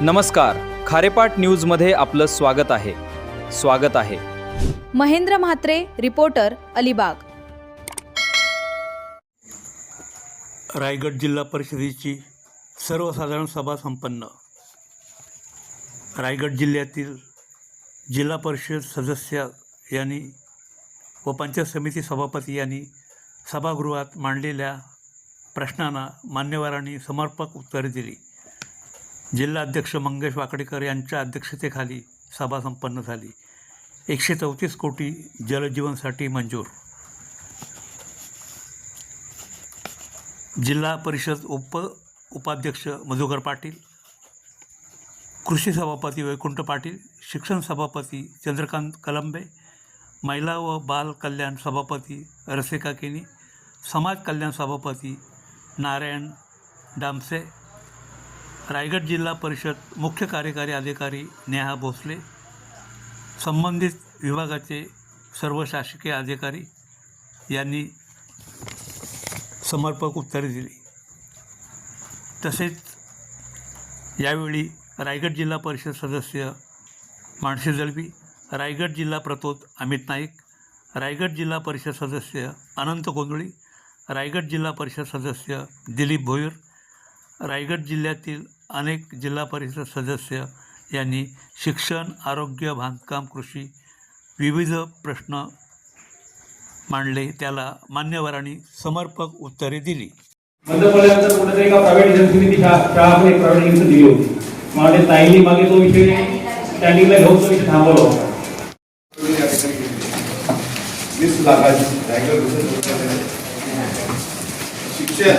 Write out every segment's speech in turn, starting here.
नमस्कार, खारेपाट न्यूजमध्ये आपलं स्वागत आहे। महेंद्र म्हात्रे, रिपोर्टर, अलिबाग। रायगड जिल्हा परिषदेची सर्वसाधारण सभा संपन्न। रायगड जिल्ह्यातील जिल्हा परिषद सदस्य यांनी व पंचायत समिती सभापती यांनी सभागृहात मांडलेल्या प्रश्नांना मान्यवरांनी समर्पक उत्तरे दिली। जिल्हाध्यक्ष मंगेश वाकडेकर यांच्या अध्यक्षतेखाली सभा संपन्न झाली। 134 कोटी जलजीवनसाठी मंजूर। जिल्हा परिषद उपाध्यक्ष मधुकर पाटील, कृषी सभापती वैकुंठ पाटील, शिक्षण सभापती चंद्रकांत कलंबे, महिला व बाल कल्याण सभापती रसिका केनी, समाज कल्याण सभापती नारायण डामसे, रायगड जिल्हा परिषद मुख्य कार्यकारी अधिकारी नेहा भोसले, संबंधित विभागाचे सर्व शासकीय अधिकारी यांनी समर्पक उत्तरे दिली। तसेच यावेळी रायगड जिल्हा परिषद सदस्य मानसी जलबी, रायगड जिल्हा प्रतोद अमित नाईक, रायगड जिल्हा परिषद सदस्य अनंत गोंधळी, रायगड जिल्हा परिषद सदस्य दिलीप भोयर, रायगड जिल्ह्यातील अनेक जिल्हा परिषद सदस्य यांनी शिक्षण, आरोग्य, बांधकाम, कृषी विविध प्रश्न मांडले, त्याला मान्यवरांनी समर्पक उत्तरे दिली। बंद कुठेतरी एका प्रायव्हेट एजन्सीने आपण एक प्रायव्हेट एजन्सी दिली होती। माझ्या ताईंनी मागे तो विषय स्टँडिंगला घेऊन तो विषय थांबवला होता। 20 लाखाची शिक्षण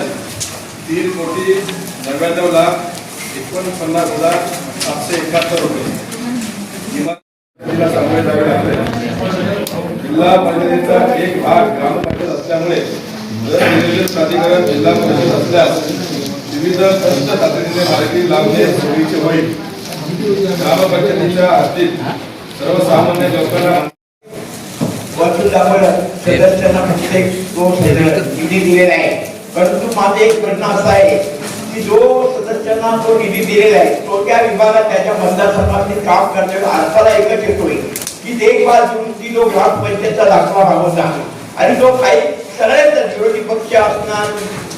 3,99,49,771 रुपये जिल्हा परिषदेचा एक भाग ग्रामपंचायत असल्यामुळे जर नियोजन प्राधिकरण जिल्हा परिषद असल्यास विविध खर्च तातडीने मार्गी लावणे सोयीचे होईल। ग्रामपंचायतीच्या हद्दीत सर्वसामान्य लोकांना सदस्यांना प्रत्येक निधी दिलेला आहे। परंतु माझे एक प्रश्न असा आहे की जो सदस्यांना तो निधी दिलेला आहे तो त्या विभागात त्याच्या मतदारसंघातील काम करण्याचा अर्थाला एकच येतोय की देखभाल दुरुस्ती जो ग्रामपंचायतचा दाखला मागवता आणि जो काही सगळ्याच विरोधी पक्ष असणार,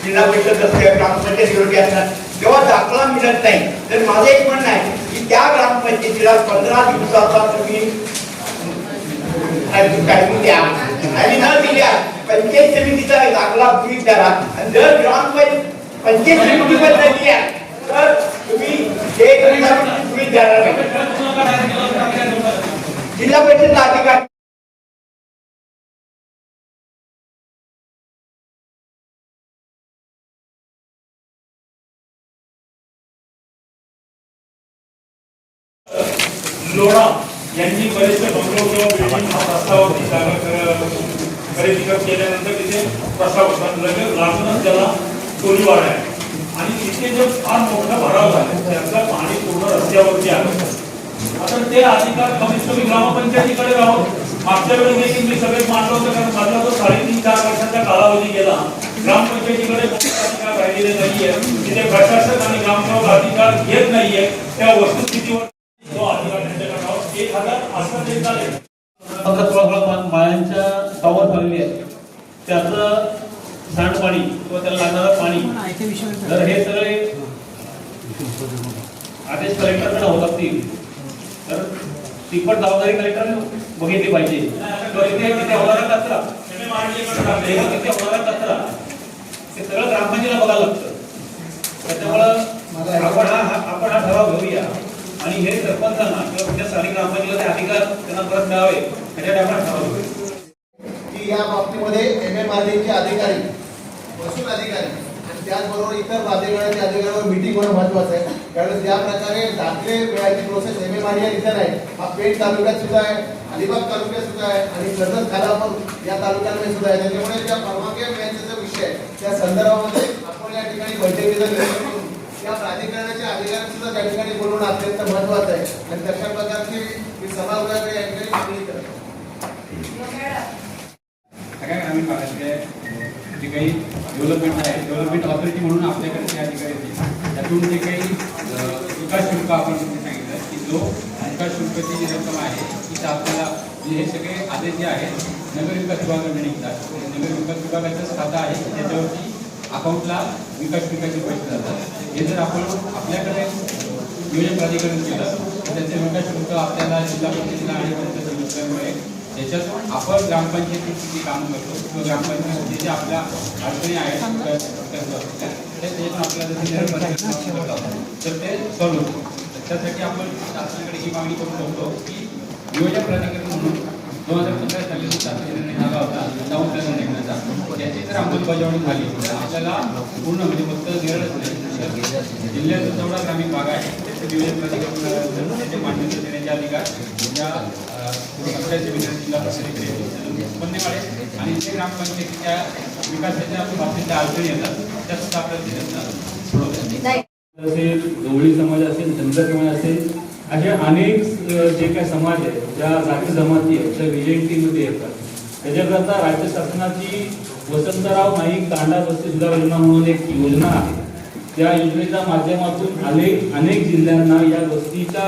जिल्हा परिषद असते, ग्रामपंचायत विरोधी असणार, जेव्हा दाखला मिळत नाही तर माझे एक म्हणणं आहे की त्या ग्रामपंचायतीला 15 दिवसाचा तुम्ही टाइमिंग द्या आणि न दिल्या पंचायत समितीचा दाखला तुम्ही द्या आणि जर पंचायत समितीबद्दल दिल्या तर तुम्ही जे तुम्ही देणार नाही। जिल्हा परिषद अधिकारी लोढा यांनी बरेचसे बंगलो किंवा बिल्डिंग हा प्रस्ताव खरेदी केल्यानंतर तिथे प्रस्ताव लागूनच त्याला टोलीवाडा आहे आणि तिथे जे फार मोठा भराव झाला त्याचं पाणी पूर्ण रस्त्यावरती आलं। आता ते अधिकार कमीत कमी ग्रामपंचायतीकडे राहून मागच्या वेळी देखील मी सगळेच मांडलं होतं, कारण माझा तो 3.5-4 वर्षाचा कालावधी गेला। ग्रामपंचायतीकडे अधिकार राहिलेले नाहीये, तिथे प्रशासक आणि ग्रामसेवक अधिकार घेत नाहीये। त्या वस्तुस्थितीवर तो अधिकार त्यांच्याकडे 1,000 माळ्यांच्या टॉवर झालेली आहे, त्याचं सांडपाणी किंवा त्याला लागणारं पाणी जर हे सगळे आदेश कलेक्टरकडे होत असतील तर ती पण जबाबदारी कलेक्टरने बघितली पाहिजे। तिथे होणारा कचरा तिथे होणारा कचरा ते सगळं ग्रामपंचायतीला बघायला लागतं। त्याच्यामुळं आपण हा ठराव घेऊया आणि हे सरपंचांना किंवा तुमच्या स्थानिक ग्रामपंचायतीचे अधिकार त्यांना परत मिळावे याच्यासाठी आपण ठरवलं की या बाबतीमध्ये MMRDचे अधिकारी, महसूल अधिकारी आणि त्याचबरोबर इतर प्राधिकरणाचे अधिकाऱ्यांवर मीटिंग होणं महत्त्वाचं आहे। कारण ज्या प्रकारे दाखले मिळायची प्रोसेस MMRD इथं नाही, हा पेठ तालुक्यात सुद्धा आहे, अलिबाग तालुक्यात सुद्धा आहे आणि कर्जत खालापूर या तालुक्यांमध्ये सुद्धा आहे। त्याच्यामुळे ज्या परवानग्या मिळायचा विषय आहे त्या संदर्भामध्ये आपण या ठिकाणी बैठकीचा निर्णय करून या प्राधिकरणाच्या अधिकारी सुद्धा त्या ठिकाणी बोलवणं अत्यंत महत्त्वाचं आहे आणि तशा प्रकारची सभागृहाकडे या ठिकाणी मागणी करतो। सगळ्या ग्रामीण भागातले जे काही डेव्हलपमेंट आहे, डेव्हलपमेंट ऑथॉरिटी म्हणून आपल्याकडे ते अधिकारी आहेत, त्यातून जे काही विकास शुल्क आपण तिथे सांगितलं की जो विकास शुल्काची जी रक्कम आहे ती आपल्याला हे सगळे आदेश जे आहेत नगर विकास विभागाकडे निघतात. नगर विकास विभागाचंच खातं आहे त्याच्यावरती अकाउंटला विकास शुल्काचे पैसे जातात. हे जर आपण आपल्याकडे नियोजन प्राधिकरण केलं तर त्याचे विकास शुल्क आपल्याला जिल्हा परिषदेला आणि पंचायत समितीमुळे त्याच्यात आपण ग्रामपंचायतीची जी कामं करतो किंवा ग्रामपंचायतीचे जे आपल्या अडचणी आहेत त्याच्यातून आपल्याला तर ते सॉल्व्ह होतं. त्यासाठी आपण शासनाकडे ही मागणी करू शकतो की नियोजन प्राधिकरण म्हणून 2015 साली शासन निर्णय झाला होता 9 निर्णयाचा. त्याची जर अंमलबजावणी झाली तर आपल्याला पूर्ण म्हणजे फक्त निरळच नाही तर जिल्ह्याचा जेवढा ग्रामीण भाग आहे त्याचं नियोजन प्राधिकरण त्याचे मान्यता देण्याचे अधिकार या जिल्हा परिषदेकडे उत्पन्न वाढेल आणि जे ग्रामपंचायतीच्या विकासाच्या बाबतीतल्या अडचणी येतात त्या सुद्धा आपल्याला दिल्या असेल, गवळी समाज असेल, धनगर समाज असेल, असे अनेक जे काही समाज आहेत ज्या जाती जमाती आहेत त्या व्हीएनटीमध्ये येतात. त्याच्याकरता राज्य शासनाची वसंतराव नाईक तांडा वस्ती सुधार योजना म्हणून एक योजना आहे. त्या योजनेच्या माध्यमातून अनेक जिल्ह्यांना या वस्तीच्या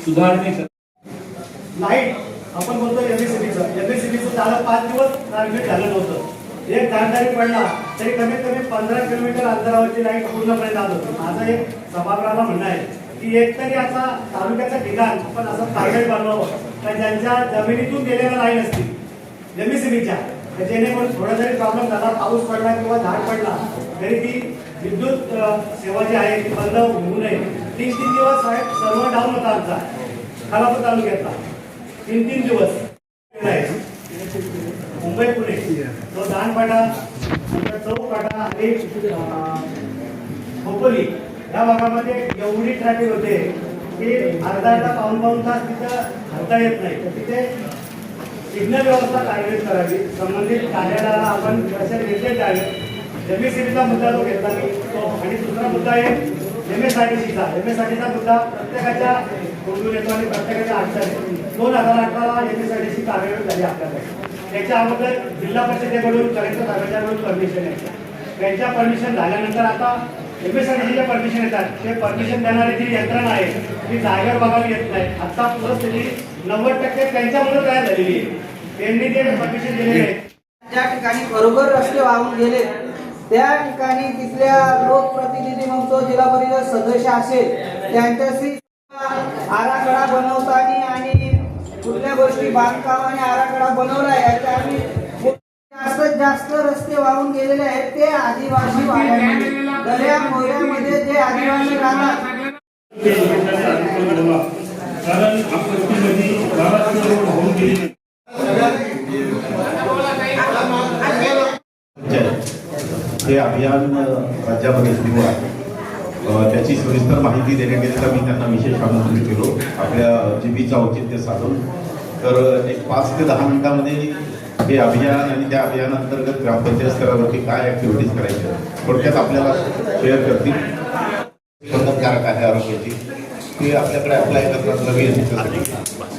सुधारणेकरता लाईट आपण बोलतो एमएससीबीचं झालं 5 दिवस टार्गेट झालं नव्हतं. एक धारदारी पडला तरी कमीत कमी 15 किलोमीटर अंतरावरची लाईट पूर्णपणे जात होती. माझं एक सभागृहाला म्हणणं आहे की एकतरी असा तालुक्याचं ठिकाण आपण असं टार्गेट बनवावं तर ज्यांच्या जमिनीतून गेलेल्या लाईन असतील एमएससीबीच्या जेणेकरून थोडा जरी प्रॉब्लेम झाला, पाऊस पडला किंवा झाड पडला तरी ती विद्युत सेवा जी आहे ती बंद होऊ नये. 3 दिवस साहेब सर्व डाऊन होता आमचा खालापूर तालुक्यातला 3 दिवस मुंबई पुणे तो दानपाडा चौपाडा आणि खोपोली या भागामध्ये एवढी ट्रॅफिक होते की अर्धा पाऊण तास तिथं हलता येत नाही. तर तिथे सिग्नल व्यवस्था कार्यान्वित करावी. संबंधित कार्यालयाला आपण कसे निर्देश द्यावे. एमएससीबीचा मुद्दा जो घेतला मी तो आणि दुसरा मुद्दा आहे एमएसआरटीसीचा मुद्दा प्रत्येकाच्या तोंडून येतो आणि प्रत्येकाच्या अडचणी 2018ला एमएसआरटीसी कार्यरत झाली आपल्याकडे. त्याच्या अगोदर जिल्हा परिषदेकडून कलेक्टर साहेबांकडून परमिशन येतात. त्यांच्या परमिशन झाल्यानंतर आता एमएसआरटीसीच्या परमिशन येतात. ते परमिशन देणारी जी यंत्रणा आहे ती जागेवर बघायला येत नाही. आता पूर्वस्थिती 90% त्यांच्यामुळे तयार झालेली आहे. त्यांनी ते परमिशन दिलेले आहे. ज्या ठिकाणी बरोबर रस्ते वाहून गेले त्या ठिकाणी तिथल्या लोकप्रतिनिधी मग तो जिल्हा परिषद सदस्य असेल त्यांच्याशी आराखडा बनवताना आणि कुठल्या गोष्टी बांधकामाने आराखडा बनवला याच्या आम्ही जास्तीत जास्त रस्ते वाहून गेलेले आहेत ते आदिवासी भागामध्ये दर्या खोऱ्यामध्ये जे आदिवासी राहतात कारण आपत्तीमध्ये गावात होऊन गेली हे अभियान राज्यामध्ये सुरू आहे. त्याची सविस्तर माहिती देण्याकरिता मी त्यांना विशेष आमंत्रित केलो आपल्या जीबीचं औचित्य साधून. तर एक 5 ते 10 मिनिटांमध्ये हे अभियान आणि त्या अभियानांतर्गत ग्रामपंचायत स्तरावरती काय ॲक्टिव्हिटीज करायच्या थोडक्यात आपल्याला शेअर करतील. बंधनकारक आहे आरोग्याची ते आपल्याकडे अप्लाय करतात नवीन त्याच्यासाठी.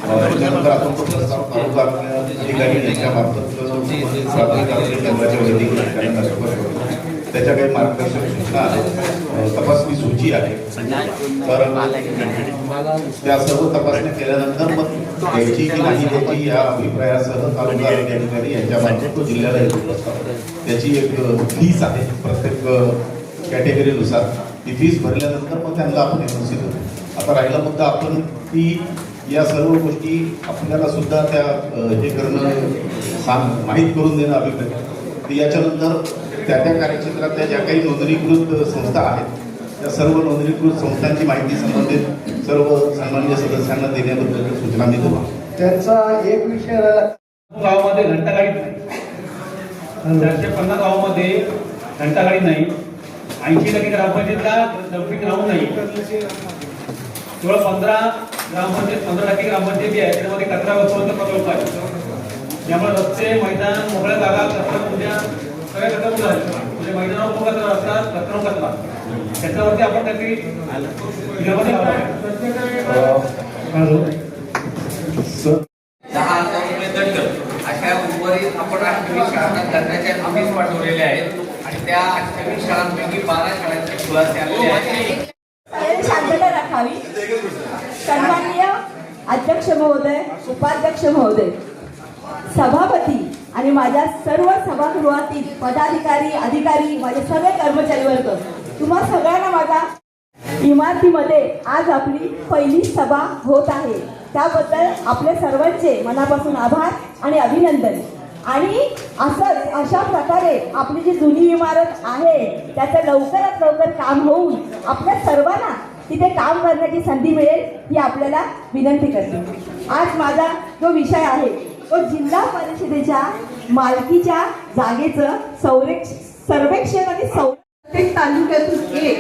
त्याच्यानंतर आपण तो प्रस्ताव तालुका अधिकारी यांच्यामार्फत प्राथमिक आरोग्य केंद्राच्या वैद्यकीय त्याच्या काही मार्गदर्शक सूचना आहेत. तपासणी सूची आहे. तर त्या सर्व तपासण्या केल्यानंतर मग द्यायची की नाही द्यायची या अभिप्रायासह तालुका आरोग्य अधिकारी यांच्यामार्फत तो जिल्ह्याला येतो प्रस्ताव. त्याची एक फीस आहे प्रत्येक कॅटेगरीनुसार. ती फीस भरल्यानंतर मग त्यांना आपण एनओसी देतो. आता राहिला मुद्दा आपण की या सर्व गोष्टी आपल्याला सुद्धा त्या हे करणं माहीत करून देणं अभिप्राय. तर याच्यानंतर त्या कार्यक्षेत्रातल्या ज्या काही नोंदणीकृत संस्था आहेत त्या सर्व नोंदणीकृत संस्थांची माहिती संबंधित सर्व सन्माननीय सदस्यांना देण्याबद्दल सूचना मी देतो. त्यांचा एक विषय गावामध्ये घंटागाडी नाही. 450 गावामध्ये घंटागाडी नाही. 80% ग्रामपंचायतला डम्पिंग ग्राउंड नाही. केवळ 15% ग्रामपंचायती आहे त्यामध्ये कचरा व्यवस्थापन प्रकल्प आहे. त्यामुळे रस्ते मैदान मोकळ्या जागा कचरा उद्या सगळ्या कचरा झाले म्हणजे मैदानावर तो कचरा असतात कचरा त्याच्यावरती आपण काहीतरी अशा उर्वरित आपण 28 शाळांना करण्याच्या नोटीस पाठवलेल्या आहेत आणि त्या 28 शाळांपैकी 12 शाळांचे खुलासे आलेले आहेत. शांतता राखावी सन्माननीय अध्यक्ष महोदय, उपाध्यक्ष महोदय, सभापती आणि माझ्या सर्व सभागृहातील पदाधिकारी, अधिकारी, माझे सगळे कर्मचारी वर्ग, तुम्हा सगळ्यांना माझ्या इमारतीमध्ये आज आपली पहिली सभा होत आहे, त्याबद्दल आपले सर्वांचे मनापासून आभार आणि अभिनंदन. आणि असंच अशा प्रकारे आपली जी जुनी इमारत आहे त्याचं लवकरात लवकर काम होऊन आपल्या सर्वांना तिथे काम करण्याची संधी मिळेल ही आपल्याला विनंती करते. आज माझा जो विषय आहे तो जिल्हा परिषदेच्या मालकीच्या जागेचं सर्वेक्षण आणि प्रत्येक तालुक्यातून एक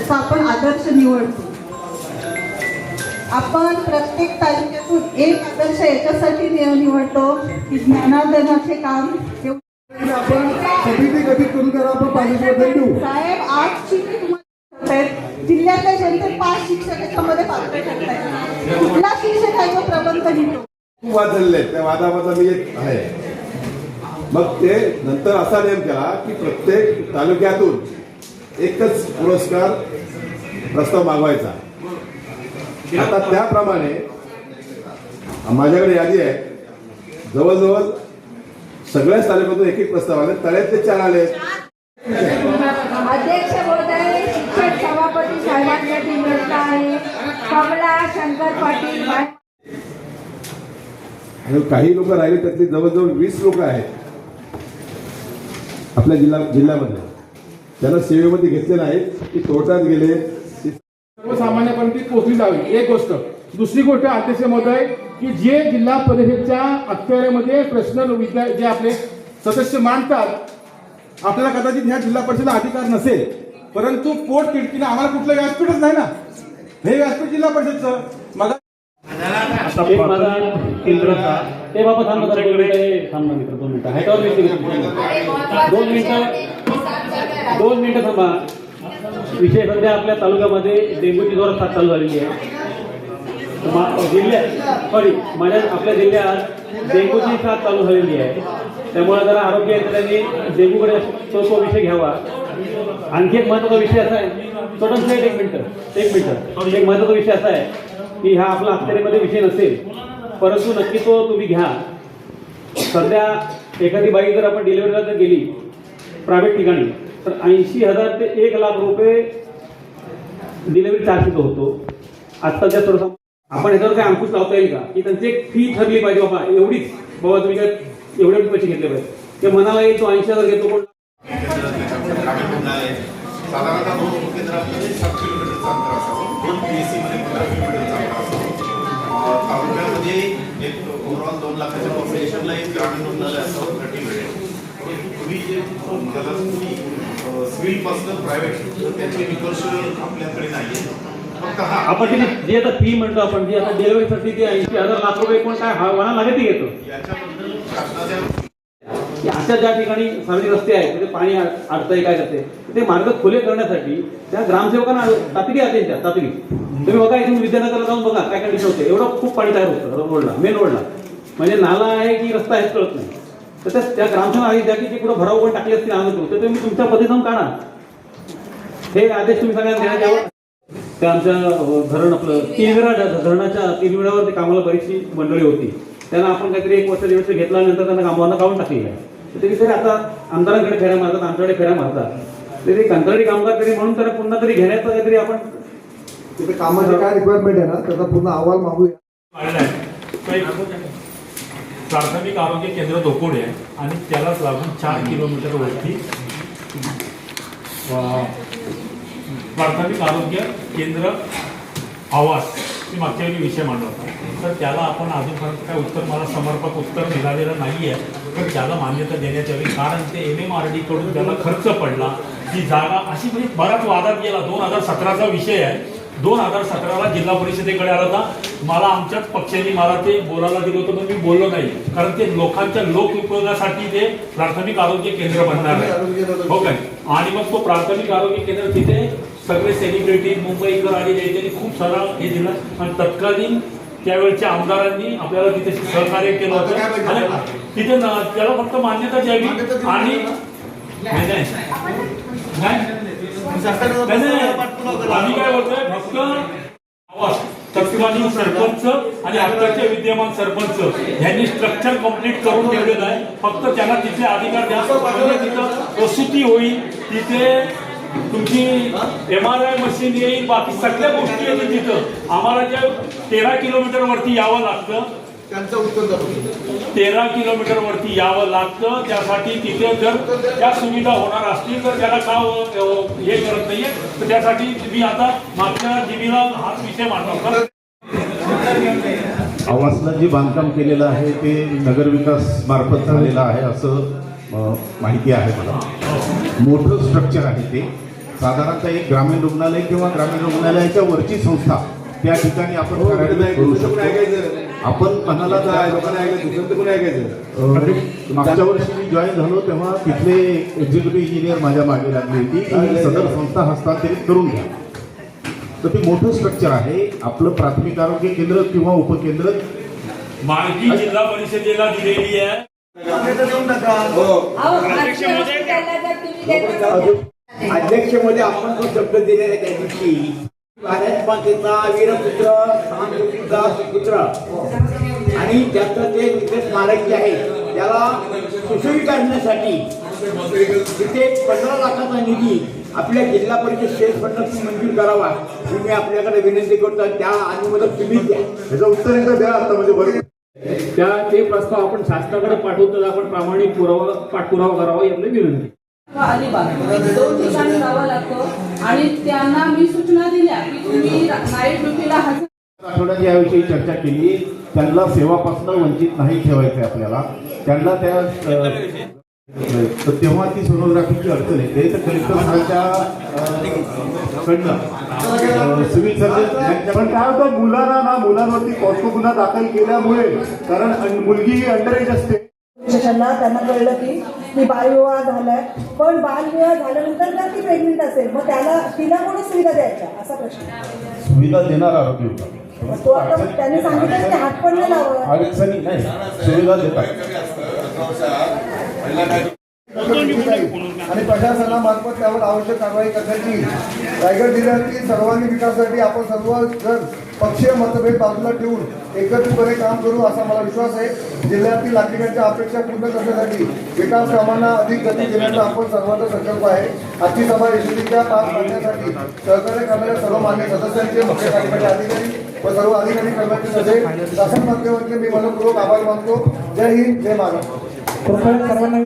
असा आपण आदर्श निवडतो. आपण प्रत्येक तालुक्यातून एक आदर्श याच्यासाठी निवडतो की ज्ञानार्जनाचे काम आपण समिती गठीत करून त्याला आपण पालिकेमध्ये देऊ. साहेब आजची मी तुम्हाला जिल्ह्यातल्या जनतेत 5 शिक्षक याच्यामध्ये पात्र ठरतायत. कुठला शिक्षक आहे जो प्रबंध लिहितो? खूप वाद झालेले आहेत. त्या वादामधला मी एक आहे. मग ते नंतर असा नियम केला की प्रत्येक तालुक्यातून एकच पुरस्कार प्रस्ताव मागवायचा. आता त्याप्रमाणे माझ्याकडे यादी आहे. जवळजवळ सगळ्याच तालुक्यातून एक एक प्रस्ताव आले. तळ्यातले 4 आले. अध्यक्ष महोदय, शिक्षक सभापती साहेबांच्या टीमरचा आहे कमला शंकर पाटील. आणि काही लोक राहिले त्यातली जवळजवळ 20 लोक आहेत आपल्या जिल्ह्यामध्ये. त्यांना सेवेमध्ये घेतले नाहीत की तोट्यात गेले. सर्वसामान्यपणे ती पोहोचली जावी, एक गोष्ट. दुसरी गोष्ट अध्यक्ष महोदय की जे जिल्हा परिषदेच्या अखत्यारीमध्ये प्रश्न जे आपले सदस्य मांडतात, आपल्याला कदाचित ह्या जिल्हा परिषदेला अधिकार नसेल, परंतु पोट तिडकीने आम्हाला कुठलं व्यासपीठच नाही ना. हे व्यासपीठ जिल्हा परिषदचं. मग ते बाबा थांबा 2 मिनिटं थांबा. विषय सध्या आपल्या तालुक्यामध्ये डेंग्यूची जोरात साथ चालू झालेली आहे. आपल्या जिल्ह्यात डेंग्यूची साथ चालू झालेली आहे. त्यामुळे जरा आरोग्य यंत्रणेने डेंग्यूकडे तो विषय घ्यावा. आणखी एक महत्त्वाचा विषय असा आहे, छोटं एक मिनिट एक महत्त्वाचा विषय असा आहे की हा आपला अखत्यारीमध्ये विषय नसेल, परंतु नक्की तो तुम्ही घ्या. सध्या एखादी बाई जर आपण डिलिव्हरीला जर गेली प्रायव्हेट ठिकाणी तर 80,000 ते 1,00,000 रुपये डिलिव्हरी चार्ज होतो. आत्ताच्या सर्व आपण याच्यावर काय अंकुश लावता येईल का की त्यांची एक फी ठरली पाहिजे, बाबा एवढीच, बाबा तुम्ही काय एवढे पैसे घेतले पाहिजे. ते म्हणाला येईल तो 80,000 घेतो. कोण साधारणतः 2 उपकेंद्रामध्ये 7 किलोमीटरचं अंतर असावं. 2 PSC मध्ये 15 किलोमीटरचं अंतर असावं. तालुक्यामध्ये एक ओव्हरऑल 2 लाखाच्या पॉप्युलेशनला एक ग्रामीण रुग्णालय असावं 30 बेड. तुम्ही जे त्याला तुम्ही सिव्हिलपासून प्रायव्हेट तर त्याचे निकष आपल्याकडे नाही. फक्त हा आपण जी आता फी म्हणतो आपण जी आता डिलिव्हरीसाठी ती 80,000 लाख रुपये कोण काय हवाना लागेल ती घेतो. याच्याबद्दल शासनाच्या अशा ज्या ठिकाणी सार्वजनिक रस्ते आहेत तिथे पाणी अडतंय काय करते ते मार्ग खुले करण्यासाठी त्या ग्रामसेवकांना तातडी आहे. त्यांच्या तातडी तुम्ही बघा इथून विद्यानगरला जाऊन बघा काय कंडिशन होते. एवढं खूप पाणी तयार होतं रोडला, मेन रोडला. म्हणजे नाला आहे की रस्ता आहे कळत नाही. तर त्या ग्रामसेवक आहे ज्या की पुढे भराव पण टाकले असतील आणत तर तुम्ही तुमच्या पद्धतीने काढा. हे आदेश तुम्ही सगळ्यांना देण्यात यावं. त्या आमच्या धरण आपलं धरणाच्या 3 विड्यावर ते कामाला बरीचशी मंडळी होती. त्यांना आपण काहीतरी 1 वर्ष 1.5 वर्ष घेतल्यानंतर त्यांना कामावरनं काढून टाकलेलं आहे. तरी तरी आता आमदारांकडे फेऱ्या मारतात, आमच्याकडे फेऱ्या मारतात. तरी कंत्राटी कामगार तरी म्हणून त्याला पुन्हा तरी घेण्याचं काहीतरी आपण तिथे कामाची काय रिक्वायरमेंट आहे ना त्याचा पूर्ण अहवाल मागूया. प्राथमिक आरोग्य केंद्र धोकोडे आहे आणि त्यालाच लागून 4 किलोमीटर वरती प्राथमिक आरोग्य केंद्र आवास मी मागच्या वेळी विषय मांडला होता. तर त्याला आपण अजूनपर्यंत काय उत्तर मला समर्पक उत्तर मिळालेलं नाही आहे. तर त्याला मान्यता देण्यात यावी कारण ते MMRD कडून त्याला खर्च पडला. ती जागा अशी म्हणजे बराच वादात गेला. 2017चा विषय आहे. 2017ला जिल्हा परिषदेकडे आला होता. मला आमच्याच पक्षाने मला ते बोलायला दिलं होतं पण मी बोललो नाही कारण ते लोकांच्या लोकउपयोगासाठी ते प्राथमिक आरोग्य केंद्र बनणार आहे. हो काय. आणि मग तो प्राथमिक आरोग्य केंद्र तिथे सगळे सेलिब्रिटी मुंबईकर आलेले त्यांनी खूप सारा हे दिलं आणि तत्कालीन त्यावेळच्या आमदारांनी आपल्याला तिथे सहकार्य केलं होतं आणि तिथे त्याला फक्त मान्यता द्यावी. आणि आम्ही काय बोलतोय फक्त तत्कालीन सरपंच आणि आत्ताचे विद्यमान सरपंच यांनी स्ट्रक्चर कंप्लीट करून ठेवलेलं आहे. फक्त त्यांना तिथे अधिकार द्या, म्हणजे तिथं प्रसूती होईल, तिथे तुमची MRI मशीन येईल, बाकी सगळ्या गोष्टी येतील तिथं. आम्हाला जे 13 किलोमीटर वरती यावं लागतं, त्यांचं उत्तर 13 किलोमीटर वरती यावं लागतं. त्यासाठी तिथे जर त्या सुविधा होणार असतील तर त्याला का हे करत नाहीये, तर त्यासाठी मी आता मागच्या जीबीला हा विषय मांडला. आवासला जे बांधकाम केलेलं आहे ते नगरविकास मार्फत झालेलं आहे असं माहिती आहे मला. मोठं स्ट्रक्चर आहे ते. साधारणतः एक ग्रामीण रुग्णालय किंवा ग्रामीण रुग्णालयाच्या वरची संस्था त्या ठिकाणी आपण कार्यान्वित करू शकतो. आपण म्हणाला मागच्या वर्षी मी जॉईन झालो तेव्हा तिथले एक्झिक्युटिव्ह इंजिनियर माझ्या मागे लागली होती की सदर संस्था हस्तांतरित करून घ्या. तर ते मोठं स्ट्रक्चर आहे. आपलं प्राथमिक आरोग्य केंद्र किंवा उपकेंद्र माहिती जिल्हा परिषदेला दिलेली आहे. अध्यक्षमध्ये आपण जो शब्द दिलेला आहे त्या दिवशी भारत मातेचा वीरपुत्र सामपुत्र सुपुत्र आणि त्याचं ते विशेष स्मारक जे आहे त्याला सुशोभित करण्यासाठी तिथे 15 लाखाचा निधी आपल्या जिल्हा परिषद शेअर फंडातून मंजूर करावा ही मी आपल्याकडे विनंती करतो. त्या अनुमोदक तुम्ही द्या. त्याचं उत्तर एकदा द्या आता म्हणजे बरं. ते प्रस्ताव आपण शासनाकडे पाठवतो, आपण प्रामाणिक पाठपुरावा करावा ही आपली विनंती. अलिबाग 2 ठिकाणी जावं लागतं आणि त्यांना मी सूचना दिल्या की तुम्ही नाईट ड्युटीला हजर. आठवड्यात याविषयी चर्चा केली. त्यांना सेवापासून वंचित नाही ठेवायचं आहे आपल्याला. त्यांना त्या तर तेव्हा ती सोनोग्राफीची अडचण येते. तर कलेक्टर कडनं सिव्हिल सर्जन पण काय होतं मुलांवरती पॉस्को गुन्हा दाखल केल्यामुळे, कारण मुलगी ही अंडरएज असते, त्यांना कळलं की बालविवाह झालाय, पण बालविवाह झाल्यानंतर जर ती प्रेग्नेंट असेल मग तिला कोणी सुविधा द्यायच्या असा प्रश्न. सुविधा देणार आरोग्य विभाग. तो आता त्यांनी सांगितलं की हात पण नाही लावा. अडचणी नाही, सुविधा देतात. आणि प्रशासनामार्फत त्यावर आवश्यक कारवाई करण्याची. रायगड जिल्ह्यातील सर्वांगीण विकासासाठी आपण सर्व जर पक्षीय मतभेद बाजूला ठेवून एकत्रितपणे काम करू असा मला विश्वास आहे. जिल्ह्यातील नागरिकांच्या अपेक्षा पूर्ण करण्यासाठी विकास कामांना अधिक गती देण्याचा आपण सर्वांचा संकल्प आहे. आजची सभा यशस्वीरित्या पार पाडण्यासाठी सहकार्य करणाऱ्या सर्व मान्य सदस्यांचे, मुख्य कार्यकारी अधिकारी व सर्व अधिकारी कर्मचारी सदैव शासन माध्यमांचे मी मनपूर्वक आभार मानतो. जय हिंद, जय महाराष्ट्र. सर्वांना